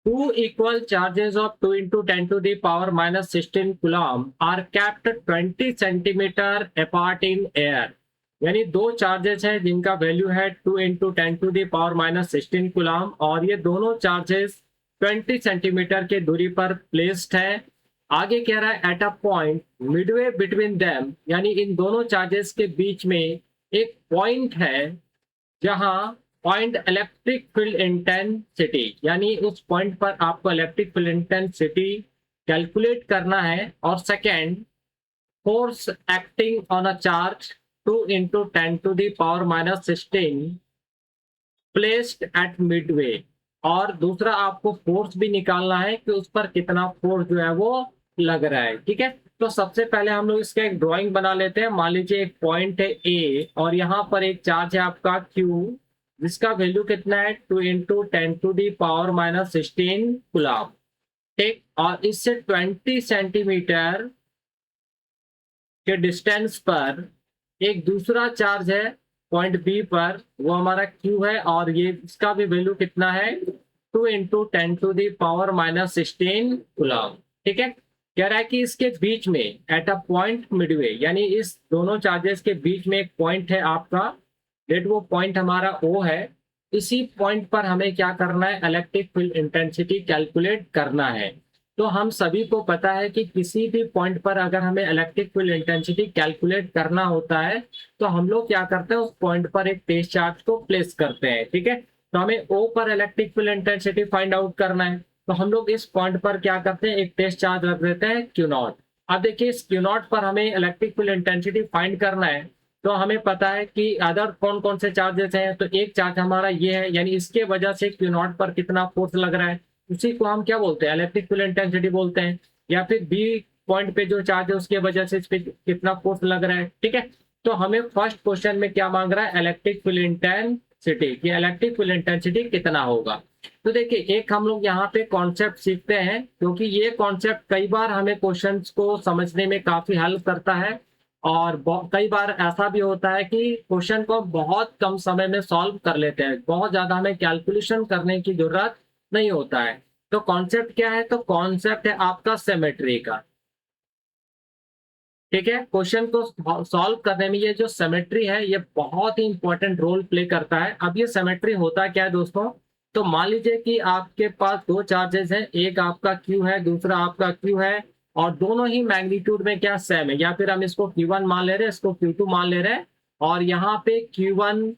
Two equal charges of 2 into 10 to the power minus 16 coulomb are kept 20 centimetre apart in air। यानी दो charges हैं जिनका value है 2 into 10 to the power minus 16 coulomb और ये दोनों चार्जेस 20 सेंटीमीटर के दूरी पर प्लेस्ड है। आगे कह रहा है at a point Midway between them, यानी इन दोनों चार्जेस के बीच में एक पॉइंट है जहां पॉइंट इलेक्ट्रिक फील्ड इंटेंसिटी, यानी उस पॉइंट पर आपको इलेक्ट्रिक फील्ड इंटेंसिटी कैलकुलेट करना है। और second, force acting on a charge 2 into 10 to the power minus 16 placed at Midway. और दूसरा आपको फोर्स भी निकालना है कि उस पर कितना फोर्स जो है वो लग रहा है। ठीक है, तो सबसे पहले हम लोग इसका एक ड्राइंग बना लेते हैं। मान लीजिए एक पॉइंट है ए और यहाँ पर एक चार्ज है आपका क्यू, जिसका वैल्यू कितना है 2 into 10 to the power minus 16 coulomb. ठीक, और इससे 20 सेंटीमीटर के डिस्टेंस पर एक दूसरा चार्ज है पॉइंट बी पर, वो हमारा क्यू है और ये इसका भी वैल्यू कितना है 2 into 10 to the power minus 16 coulomb. ठीक है, कह रहा है कि इसके बीच में एट अ पॉइंट मिडवे, यानी इस दोनों चार्जेस के बीच में एक पॉइंट है आपका, डेट वो पॉइंट हमारा ओ है। इसी पॉइंट पर हमें क्या करना है, इलेक्ट्रिक फील्ड इंटेंसिटी कैलकुलेट करना है। तो हम सभी को पता है कि किसी भी पॉइंट पर अगर हमें इलेक्ट्रिक फील्ड इंटेंसिटी कैलकुलेट करना होता है तो हम लोग क्या करते हैं, उस पॉइंट पर एक टेस्ट चार्ज को प्लेस करते हैं। ठीक है, तो हमें ओ पर electric field intensity find out करना है, तो हम लोग इस पॉइंट पर क्या करते हैं, एक टेस्ट चार्ज रख देते हैं क्यू नॉट। अब देखिए इस क्यू नॉट पर हमें इलेक्ट्रिक फील्ड इंटेंसिटी फाइंड करना है, तो हमें पता है कि अदर कौन कौन से चार्जेस हैं। तो एक चार्ज हमारा ये है, यानी इसके वजह से क्यू नॉट पर कितना फोर्स लग रहा है, उसी को हम क्या बोलते हैं, इलेक्ट्रिक फील्ड इंटेंसिटी बोलते हैं। या फिर बी पॉइंट पे जो चार्ज है उसके वजह से इस पे कितना फोर्स लग रहा है। ठीक है, तो हमें फर्स्ट क्वेश्चन में क्या मांग रहा है, इलेक्ट्रिक फील्ड इंटेंसिटी, कि इलेक्ट्रिक फील्ड इंटेंसिटी कितना होगा। तो देखिए एक हम लोग यहाँ पे कॉन्सेप्ट सीखते हैं, क्योंकि ये कॉन्सेप्ट कई बार हमें क्वेश्चंस को समझने में काफी हेल्प करता है। और कई बार ऐसा भी होता है कि क्वेश्चन को बहुत कम समय में सॉल्व कर लेते हैं, बहुत ज्यादा हमें कैलकुलेशन करने की जरूरत नहीं होता है। तो कॉन्सेप्ट क्या है, तो कॉन्सेप्ट है आपका सिमेट्री का। ठीक है, क्वेश्चन को सॉल्व करने में ये जो सिमेट्री है ये बहुत ही इंपॉर्टेंट रोल प्ले करता है। अब ये सिमेट्री होता क्या है दोस्तों, तो मान लीजिए कि आपके पास दो चार्जेस हैं, एक आपका क्यू है, दूसरा आपका क्यू है, और दोनों ही मैग्नीट्यूड में क्या सेम है, या फिर हम इसको Q1 मान ले रहे हैं, इसको Q2 मान ले रहे हैं। और यहाँ पे Q1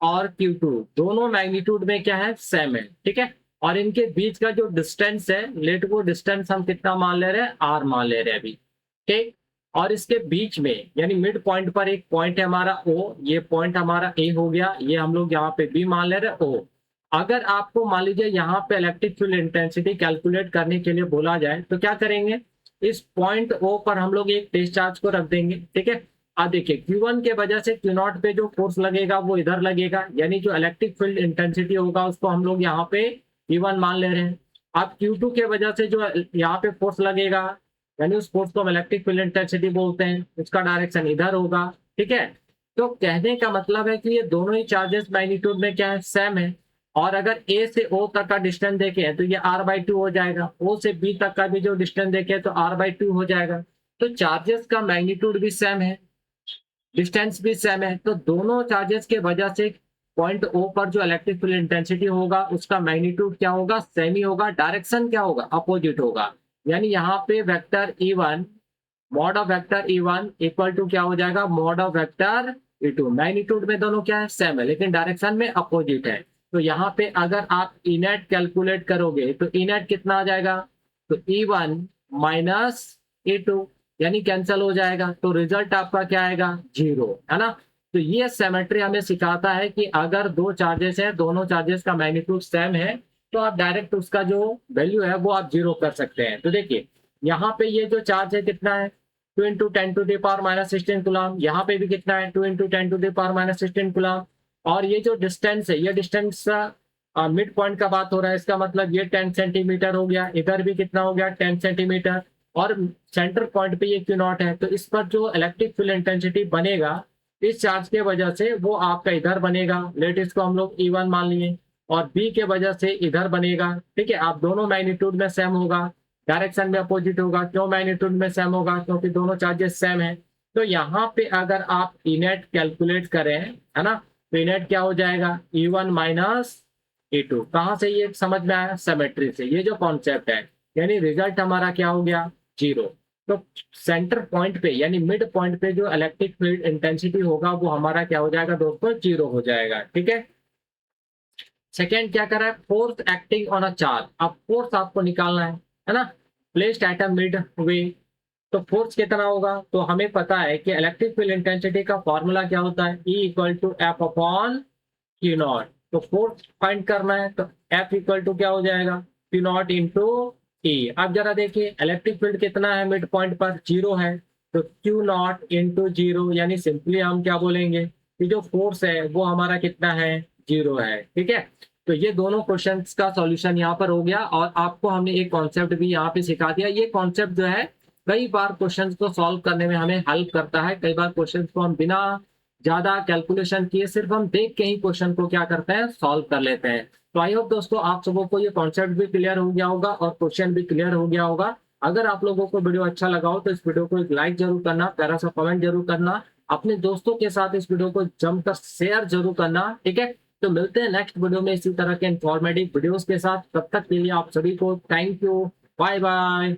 और Q2 दोनों मैग्नीट्यूड में क्या है, सेम है। ठीक है, और इनके बीच का जो डिस्टेंस है, लेट वो डिस्टेंस हम कितना मान ले रहे हैं, R मान ले रहे हैं अभी। ठीक, और इसके बीच में यानी मिड पॉइंट पर एक पॉइंट है हमारा O, ये पॉइंट हमारा A हो गया, ये हम लोग यहाँ पे B मान ले रहे हैं O। अगर आपको मान लीजिए यहाँ पे इलेक्ट्रिक फील्ड इंटेंसिटी कैलकुलेट करने के लिए बोला जाए तो क्या करेंगे, इस पॉइंट O पर हम लोग एक टेस्ट चार्ज को रख देंगे। ठीक है, अब देखिए Q1 के वजह से Q0 पे जो फोर्स लगेगा वो इधर लगेगा, यानी जो इलेक्ट्रिक फील्ड इंटेंसिटी होगा उसको हम लोग यहाँ पे Q1 मान ले रहे हैं। अब Q2 के वजह से जो यहाँ पे फोर्स लगेगा, यानी उस फोर्स को हम इलेक्ट्रिक फील्ड इंटेंसिटी बोलते हैं, उसका डायरेक्शन इधर होगा। ठीक है, तो कहने का मतलब है कि ये दोनों ही चार्जेस मैग्नीट्यूड में क्या है, सेम है। और अगर A से O तक का डिस्टेंस देखें तो ये R/2 हो जाएगा, O से B तक का भी जो डिस्टेंस देखें तो R/2 हो जाएगा। तो चार्जेस का मैग्नीट्यूड भी सेम है, डिस्टेंस भी सेम है, तो दोनों चार्जेस के वजह से पॉइंट O पर जो इलेक्ट्रिक फील्ड इंटेंसिटी होगा उसका मैग्नीट्यूड क्या होगा, सेम ही होगा, डायरेक्शन क्या होगा, अपोजिट होगा। यानी यहाँ पे vector E1 mod of vector E1 equal to क्या हो जाएगा, mod of vector E2। Magnitude में दोनों क्या है, सेम है, लेकिन डायरेक्शन में अपोजिट है। तो यहाँ पे अगर आप इनेट कैलकुलेट करोगे तो इनेट कितना आ जाएगा, तो E1 माइनस E2, यानी कैंसिल हो जाएगा, तो रिजल्ट आपका क्या आएगा, 0, है ना। तो ये सिमेट्री हमें सिखाता है कि अगर दो चार्जेस हैं, दोनों चार्जेस का मैग्नीट्यूड सेम है, तो आप डायरेक्ट उसका जो वैल्यू है वो आप 0 कर सकते हैं। तो देखिए यहाँ पे ये जो चार्ज है कितना है, 2 into 10 to the power minus 16 coulomb, यहाँ पे भी कितना है 2 into 10 to the power minus 16 coulomb. और ये जो डिस्टेंस है, ये डिस्टेंस मिड पॉइंट का बात हो रहा है, इसका मतलब ये 10 सेंटीमीटर हो गया, इधर भी कितना हो गया 10 सेंटीमीटर, और सेंटर पॉइंट पे ये क्यू नॉट है। तो इस पर जो इलेक्ट्रिक फील्ड इंटेंसिटी बनेगा इस चार्ज के वजह से वो आपका इधर बनेगा, लेट इसको हम लोग E1 मान लिए। और बी के वजह से इधर बनेगा, ठीक है। आप दोनों मैग्नीट्यूड में सेम होगा, डायरेक्शन में अपोजिट होगा। क्यों मैग्नीट्यूड में सेम होगा? क्योंकि दोनों चार्जेस सेम है। तो यहाँ पे अगर आप इनेट कैलकुलेट करें, है ना, तो इनेट क्या हो जाएगा? E1 minus E2। कहाँ से ये समझ में आया? सिमेट्री से। ये जो कॉन्सेप्ट है, यानी रिजल्ट हमारा क्या हो गया? 0। तो सेंटर पॉइंट पे यानी मिड पॉइंट पे जो इलेक्ट्रिक फील्ड इंटेंसिटी होगा वो हमारा क्या हो जाएगा दोस्तों? 0 हो जाएगा, ठीक है। सेकेंड क्या कर रहा है? Force acting on a charge. अब फोर्स आपको निकालना है ना। Placed at a midway, तो फोर्स कितना होगा? तो हमें पता है कि इलेक्ट्रिक फील्ड इंटेंसिटी का फॉर्मूला क्या होता है? E equal to F upon Q naught. तो फोर्स फाइंड करना है तो F इक्वल टू क्या हो जाएगा? Q naught into E। अब जरा देखिए इलेक्ट्रिक फील्ड कितना है मिड पॉइंट पर? 0 है। तो क्यू नॉट इंटू 0, यानी सिंपली हम क्या बोलेंगे कि जो फोर्स है वो हमारा कितना है? 0 है, ठीक है। तो ये दोनों क्वेश्चंस का सॉल्यूशन यहाँ पर हो गया। और आपको हमने एक कॉन्सेप्ट भी यहाँ पे सिखा दिया। ये कॉन्सेप्ट जो है कई बार क्वेश्चंस को सॉल्व करने में हमें हेल्प करता है। कई बार क्वेश्चंस को हम बिना ज्यादा कैलकुलेशन किए सिर्फ हम देख के ही क्वेश्चन को क्या करते हैं? सॉल्व कर लेते हैं। तो आई होप दोस्तों आप सबों को ये कॉन्सेप्ट भी क्लियर हो गया होगा और क्वेश्चन भी क्लियर हो गया होगा। अगर आप लोगों को वीडियो अच्छा लगा हो तो इस वीडियो को एक लाइक जरूर करना, प्यारा सा कमेंट जरूर करना, अपने दोस्तों के साथ इस वीडियो को जमकर शेयर जरूर करना, ठीक है। तो मिलते हैं नेक्स्ट वीडियो में इसी तरह के इंफॉर्मेटिव वीडियोस के साथ। तब तक के लिए आप सभी को थैंक यू, बाय बाय।